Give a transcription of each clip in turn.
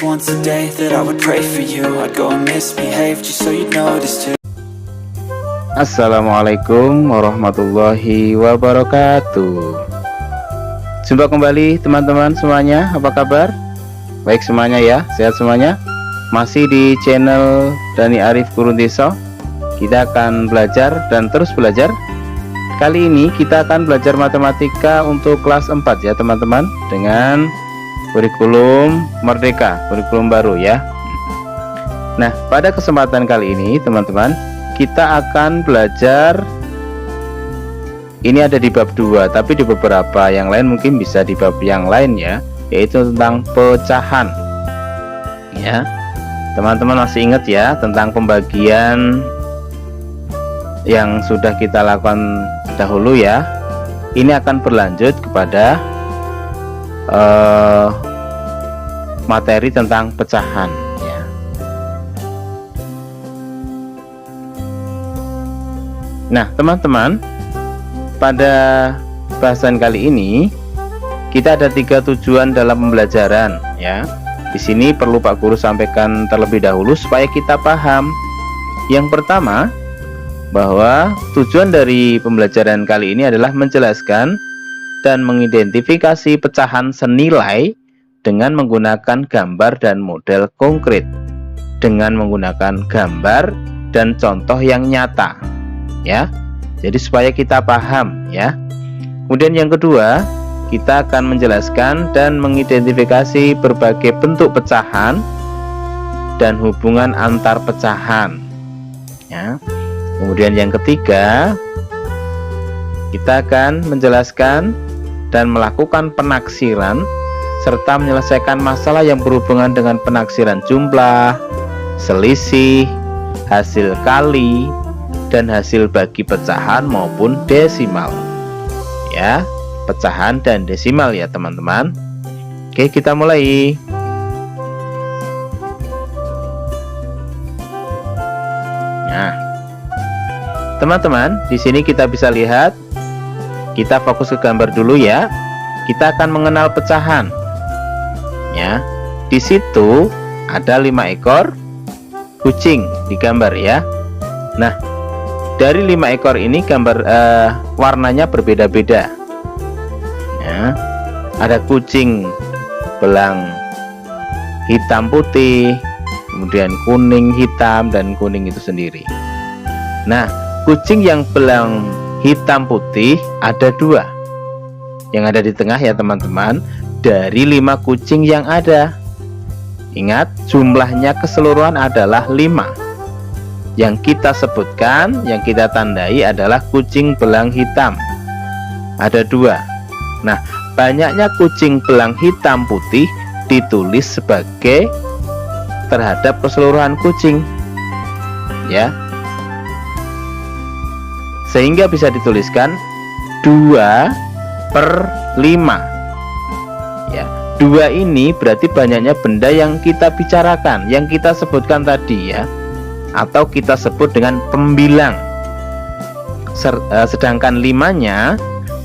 once a day that I would pray for you. I'd go and misbehave just so you'd notice too. Assalamualaikum warahmatullahi wabarakatuh. Jumpa kembali teman-teman semuanya, apa kabar? Baik semuanya ya, sehat semuanya. Masih di channel Dani Arif Guru Desa. Kita akan belajar dan terus belajar. Kali ini kita akan belajar matematika untuk kelas 4 ya teman-teman, dengan kurikulum Merdeka, kurikulum baru ya. Nah, pada kesempatan kali ini teman-teman, kita akan belajar, ini ada di bab 2, tapi di beberapa yang lain mungkin bisa di bab yang lain ya, yaitu tentang pecahan ya. Teman-teman masih ingat ya tentang pembagian yang sudah kita lakukan dahulu ya. Ini akan berlanjut kepada materi tentang pecahan ya. Nah teman-teman, pada bahasan kali ini kita ada 3 tujuan dalam pembelajaran ya. Di sini perlu Pak Guru sampaikan terlebih dahulu supaya kita paham. Yang pertama, bahwa tujuan dari pembelajaran kali ini adalah menjelaskan dan mengidentifikasi pecahan senilai dengan menggunakan gambar dan model konkret, dengan menggunakan gambar dan contoh yang nyata ya. Jadi supaya kita paham ya. Kemudian yang kedua, kita akan menjelaskan dan mengidentifikasi berbagai bentuk pecahan dan hubungan antar pecahan ya. Kemudian yang ketiga, kita akan menjelaskan dan melakukan penaksiran serta menyelesaikan masalah yang berhubungan dengan penaksiran jumlah, selisih, hasil kali, dan hasil bagi pecahan maupun desimal ya. Pecahan dan desimal ya teman-teman. Oke, kita mulai. Nah teman-teman, di sini kita bisa lihat, kita fokus ke gambar dulu ya. Kita akan mengenal pecahan ya. Di situ ada 5 ekor kucing di gambar ya. Nah, dari 5 ekor ini gambar warnanya berbeda-beda ya. Ada kucing belang hitam putih, kemudian kuning hitam, dan kuning itu sendiri. Nah, kucing yang belang hitam putih ada 2 yang ada di tengah ya teman-teman, dari 5 kucing yang ada. Ingat, jumlahnya keseluruhan adalah 5. Yang kita sebutkan, yang kita tandai adalah kucing belang hitam. Ada 2. Nah, banyaknya kucing belang hitam putih ditulis sebagai terhadap keseluruhan kucing ya. Sehingga bisa dituliskan 2/5 ya. 2 ini berarti banyaknya benda yang kita bicarakan, yang kita sebutkan tadi ya, atau kita sebut dengan pembilang. Sedangkan 5-nya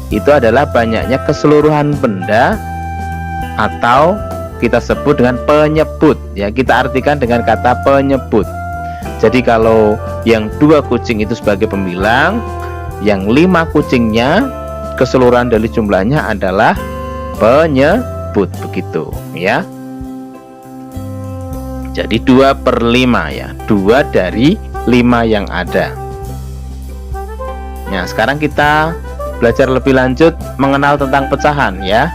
itu adalah banyaknya keseluruhan benda, atau kita sebut dengan penyebut ya. Kita artikan dengan kata penyebut. Jadi kalau yang 2 kucing itu sebagai pembilang, yang 5 kucingnya keseluruhan dari jumlahnya adalah penyebut, begitu ya. Jadi 2/5 ya, 2 dari 5 yang ada. Nah, sekarang kita belajar lebih lanjut mengenal tentang pecahan ya.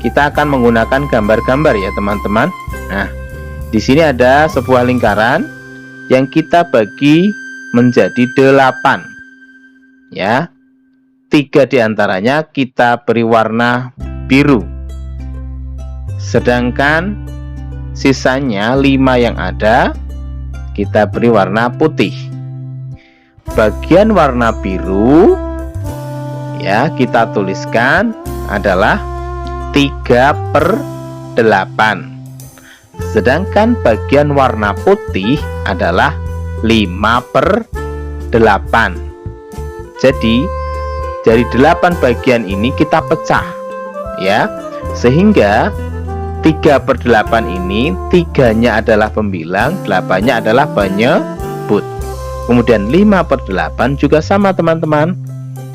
Kita akan menggunakan gambar-gambar ya teman-teman. Nah, di sini ada sebuah lingkaran yang kita bagi menjadi 8 ya. 3 diantaranya kita beri warna biru, sedangkan sisanya 5 yang ada kita beri warna putih. Bagian warna biru ya kita tuliskan adalah 3/8. Sedangkan bagian warna putih adalah 5/8. Jadi dari 8 bagian ini kita pecah ya, sehingga 3/8 ini 3-nya adalah pembilang, 8-nya adalah penyebut. Kemudian 5/8 juga sama teman-teman,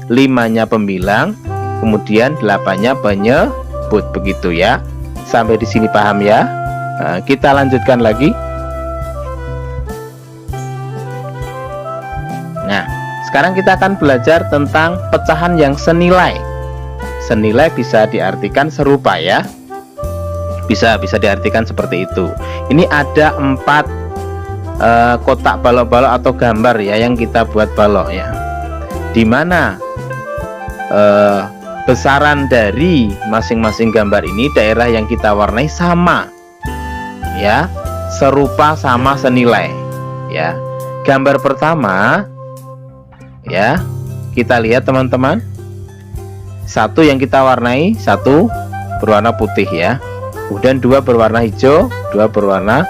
5-nya pembilang, kemudian 8-nya penyebut, begitu ya. Sampai di sini paham ya? Nah, kita lanjutkan lagi. Nah, sekarang kita akan belajar tentang pecahan yang senilai. Senilai bisa diartikan serupa ya. Bisa diartikan seperti itu. Ini ada 4 kotak balok-balok atau gambar ya yang kita buat balok ya. Dimana besaran dari masing-masing gambar ini, daerah yang kita warnai sama ya, serupa, sama, senilai ya. Gambar pertama ya, kita lihat teman-teman, satu yang kita warnai, satu berwarna putih ya, kemudian 2 berwarna hijau, 2 berwarna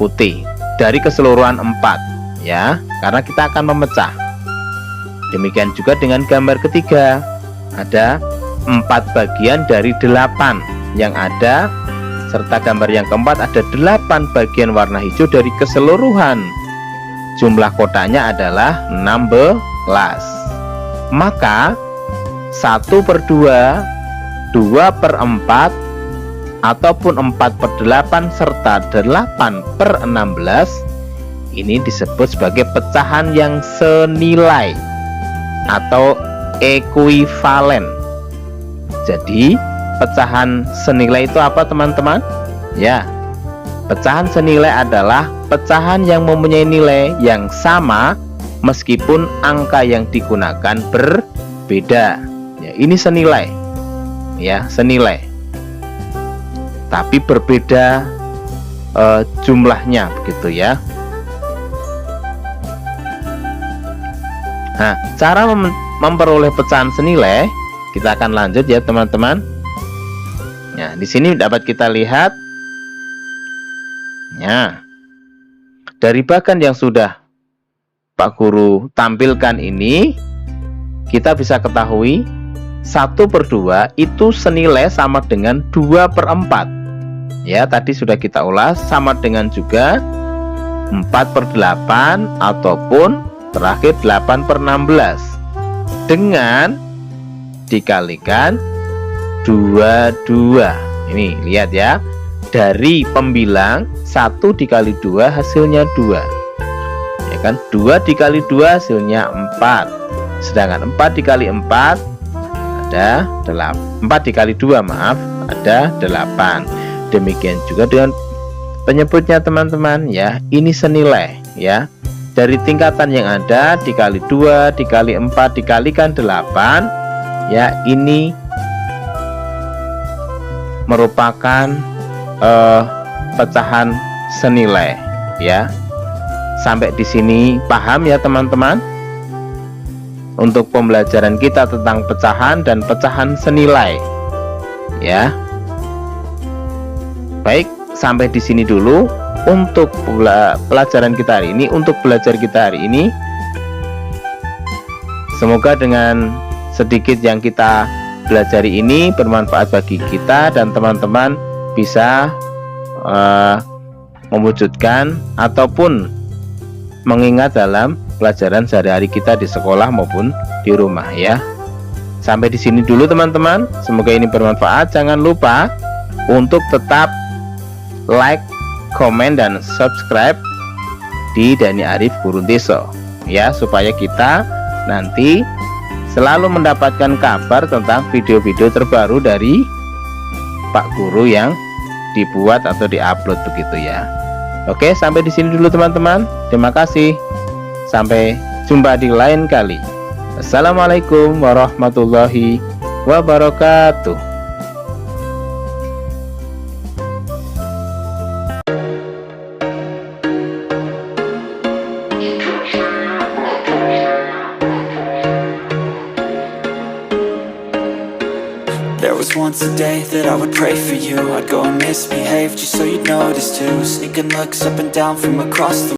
putih, dari keseluruhan 4 ya, karena kita akan memecah. Demikian juga dengan gambar ketiga, ada 4 bagian dari 8 yang ada, serta gambar yang keempat ada 8 bagian warna hijau dari keseluruhan. Jumlah kotaknya adalah 16. Maka 1/2, 2/4, ataupun 4/8 serta 8/16 ini disebut sebagai pecahan yang senilai atau ekuivalen. Jadi pecahan senilai itu apa teman-teman? Ya, pecahan senilai adalah pecahan yang mempunyai nilai yang sama meskipun angka yang digunakan berbeda. Ya, ini senilai. Ya, senilai. Tapi berbeda jumlahnya, begitu ya. Nah, cara memperoleh pecahan senilai kita akan lanjut ya teman-teman. Nah, di sini dapat kita lihat. Nah, dari bagan yang sudah Pak Guru tampilkan ini, kita bisa ketahui 1/2 itu senilai sama dengan 2/4. Ya, tadi sudah kita ulas, sama dengan juga 4/8 ataupun terakhir 8/16 dengan dikalikan 22. Ini lihat ya, dari pembilang 1 dikali 2 hasilnya 2 ya kan, 2 dikali 2 hasilnya 4, sedangkan 4 dikali 4 ada 8, 4 dikali 2 maaf, ada 8. Demikian juga dengan penyebutnya teman-teman ya, ini senilai ya, dari tingkatan yang ada dikali 2 dikali 4 dikalikan 8 ya, ini merupakan pecahan senilai ya. Sampai di sini paham ya teman-teman untuk pembelajaran kita tentang pecahan dan pecahan senilai ya. Baik, sampai di sini dulu untuk pelajaran kita hari ini, untuk belajar kita hari ini. Semoga dengan sedikit yang kita pelajari ini bermanfaat bagi kita dan teman-teman bisa mewujudkan ataupun mengingat dalam pelajaran sehari-hari kita di sekolah maupun di rumah ya. Sampai di sini dulu teman-teman, semoga ini bermanfaat. Jangan lupa untuk tetap like, komen, dan subscribe di Dani Arif Guru Deso ya, supaya kita nanti selalu mendapatkan kabar tentang video-video terbaru dari Pak Guru yang dibuat atau diupload, begitu ya. Oke, sampai di sini dulu teman-teman. Terima kasih. Sampai jumpa di lain kali. Assalamualaikum warahmatullahi wabarakatuh. There was once a day that I would pray for you. I'd go and misbehave just so you'd notice too. Sneaking looks up and down from across the